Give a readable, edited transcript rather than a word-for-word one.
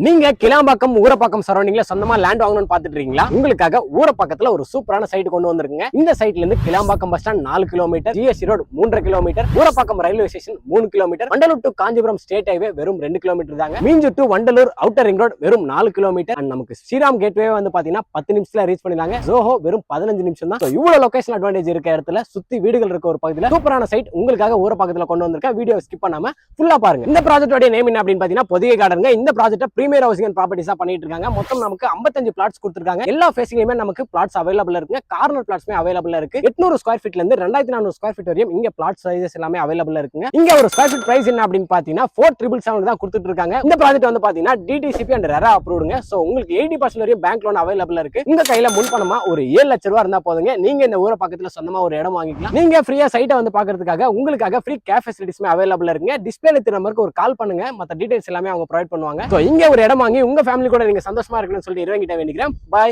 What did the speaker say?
நீங்க கிளாம்பாக்கம் ஊரப்பாக்கம் சரௌண்டிங்ல சொந்தமா லேண்ட் வாங்கணும்னு பாத்துட்டு இருக்கீங்களா? உங்களுக்காக ஊரப்பாக்கத்துல ஒரு சூப்பரான சைட் கொண்டு வந்திருக்குங்க. இந்த சைட்ல இருந்து Kilambakkam bus stand 4 kilometre, GST road 3.5 kilometre, Urapakkam railway station 3 kilometre, Vandalur to Kanchipuram state highway வெறும் 2 கிலோமீட்டர் தாங்க. Minjur to Vandalur outer ring road வெறும் 4 கிலோமீட்டர். அண்ட் நமக்கு ஸ்ரீராம் கேட்வே வந்து பாத்தீங்கன்னா 10 நிமிஷத்துல ரீச் பண்ணிடலாங்க. ஜோஹோ வெறும் 15 நிமிஷம் தான். இவ்வளவு லொகேஷன் அட்வான்டேஜ் இருக்க இடத்துல சுத்தி வீடுகள் இருக்க ஒரு பகுதியில சூப்பரான சைட் உங்களுக்காக ஊரப்பாக்கத்துல கொண்டு வந்திருக்கேன். வீடியோ ஸ்கிப் பண்ணாம ஃபுல்லா பாருங்க. இந்த ப்ராஜெக்டோட நேம் என்ன அப்படின்னு பாத்தீங்கன்னா பொதிகை கார்டன். இந்த project premier housing and properties பண்ணிட்டு இருக்காங்க. மொத்தம் நமக்கு 55 பிளாட்ஸ் கொடுத்திருக்காங்க. எல்லா ஃபேசிங்லயுமே நமக்கு பிளாட்ஸ் அவைலபிள் இருக்குங்க. கார்னர் பிளாட்ஸ்மே அவைலபிள் இருக்கு. 800 ஸ்கொயர் ஃபீட்ல இருந்து 2400 ஸ்கொயர் ஃபீட் வரையும் இங்க பிளாட் சைஸஸ் எல்லாமே அவைலபிள் இருக்குங்க. இங்க ஒரு ஸ்கொயர் ஃபீட் பிரைஸ் என்ன அப்படின்னு பாத்தீங்கன்னா 4777 தான் கொடுத்துட்டு இருக்காங்க. இந்த ப்ராஜெக்ட் வந்து பாத்தீங்கன்னா டிடிசிபி அண்ட் ரெரா அப்ரூவ்டுங்க. சோ உங்களுக்கு 80% வரையும் பேங்க் லோன் அவைலபிள் இருக்கு. உங்க கையில முன் பணமா ஒரு 7 லட்சம் ரூபாய் இருந்தா போதுங்க. நீங்க இந்த ஊர பக்கத்துல சொந்தமா ஒரு இடம் வாங்கிக்கலாம். நீங்க ஃப்ரீயா சைட்டை வந்து பாக்குறதுக்காக உங்களுக்காக ஃப்ரீ கேப் ஃபெசிலிட்டிஸ்மே அவைலபிள் இருக்குங்க. டிஸ்பிளேல தெரிய நம்பருக்கு ஒரு கால் பண்ணுங்க. மத்த டீடைல்ஸ் எல்லாமே அவங்க ப்ரொவைட் பண்ணுவாங்க. சோ இங்க ஒரு இடம் வாங்கி உங்க ஃபேமிலி கூட நீங்க சந்தோஷமா இருக்கணும்னு சொல்லிட்டு இறங்கிட்ட வேண்டிக்கிறேன். பாய்.